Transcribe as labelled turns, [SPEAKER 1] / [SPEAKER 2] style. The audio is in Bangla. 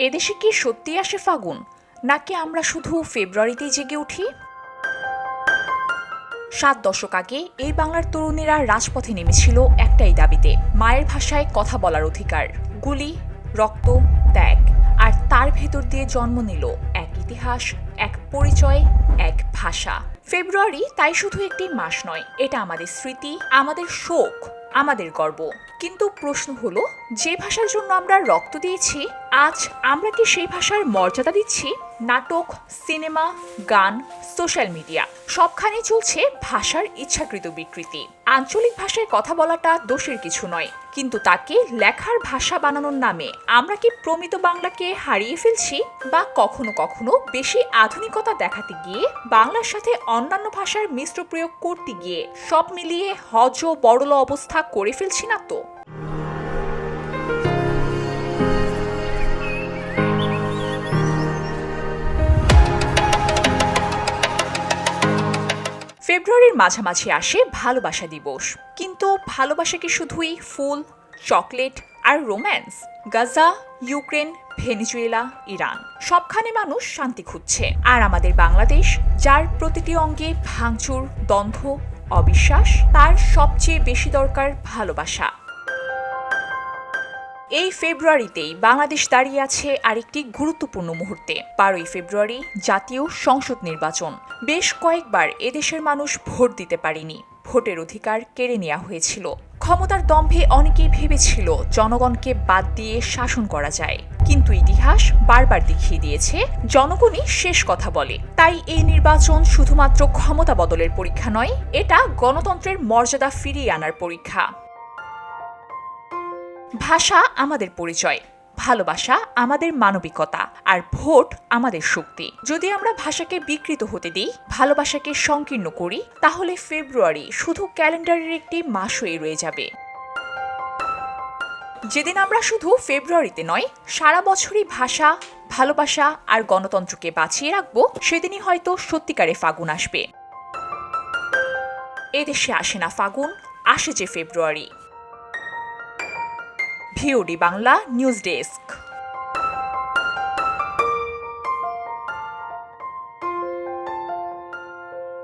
[SPEAKER 1] এদেশে কি সত্যি আসে ফাগুন, নাকি আমরা শুধু ফেব্রুয়ারিতেই জেগে উঠি? 7 দশক আগে এই বাংলার তরুণীরা রাজপথে নেমেছিল একটাই দাবিতে, মায়ের ভাষায় কথা বলার অধিকার। গুলি, রক্ত, ত্যাগ, আর তার ভেতর দিয়ে জন্ম নিল এক ইতিহাস, এক পরিচয়, এক ভাষা। ফেব্রুয়ারি তাই শুধু একটি মাস নয়, এটা আমাদের স্মৃতি, আমাদের শোক, আমাদের গর্ব। কিন্তু প্রশ্ন হলো, যে ভাষার জন্য আমরা রক্ত দিয়েছি, আজ আমরা কি সেই ভাষার মর্যাদা দিচ্ছি? নাটক, সিনেমা, গান, সোশ্যাল মিডিয়া সবখানে চলছে ভাষার ইচ্ছাকৃত বিকৃতি। আঞ্চলিক ভাষায় কথা বলাটা দোষের কিছু নয়, কিন্তু তাকে লেখার ভাষা বানানোর নামে আমরা কি প্রমিত বাংলাকে হারিয়ে ফেলছি? বা কখনো কখনো বেশি আধুনিকতা দেখাতে গিয়ে বাংলার সাথে অন্যান্য ভাষার মিশ্র প্রয়োগ করতে গিয়ে সব মিলিয়ে হজ ও বড়ল অবস্থা করে ফেলছি না তো? ফেব্রুয়ারির মাঝামাঝি আসে ভালোবাসা দিবস, কিন্তু ভালোবাসা কি শুধুই ফুল, চকলেট আর romance? Gaza, Ukraine, Venezuela, Iran সবখানে মানুষ শান্তি খুঁজছে, আর আমাদের বাংলাদেশ, যার প্রতিটি অঙ্গে ভাঙচুর, দ্বন্দ্ব, অবিশ্বাস, তার সবচেয়ে বেশি দরকার ভালোবাসা। এই ফেব্রুয়ারিতেই বাংলাদেশ দাঁড়িয়ে আছে আরেকটি গুরুত্বপূর্ণ মুহূর্তে। 12ই ফেব্রুয়ারি জাতীয় সংসদ নির্বাচন। বেশ কয়েকবার এদেশের মানুষ ভোট দিতে পারেনি, ভোটের অধিকার কেড়ে নেওয়া হয়েছিল। ক্ষমতার দম্ভে অনেকেই ভেবেছিল জনগণকে বাদ দিয়ে শাসন করা যায়, কিন্তু ইতিহাস বারবার দেখিয়ে দিয়েছে জনগণই শেষ কথা বলে। তাই এই নির্বাচন শুধুমাত্র ক্ষমতা বদলের পরীক্ষা নয়, এটা গণতন্ত্রের মর্যাদা ফিরিয়ে আনার পরীক্ষা। ভাষা আমাদের পরিচয়, ভালোবাসা আমাদের মানবিকতা, আর ভোট আমাদের শক্তি। যদি আমরা ভাষাকে বিকৃত হতে দিই, ভালোবাসাকে সংকীর্ণ করি, তাহলে ফেব্রুয়ারি শুধু ক্যালেন্ডারের একটি মাস হয়ে রয়ে যাবে। যেদিন আমরা শুধু ফেব্রুয়ারিতে নয়, সারা বছরই ভাষা, ভালোবাসা আর গণতন্ত্রকে বাঁচিয়ে রাখবো, সেদিনই হয়তো সত্যিকারে ফাগুন আসবে। এদেশে আসে না ফাগুন, আসে যে February. VOD Bangla news desk.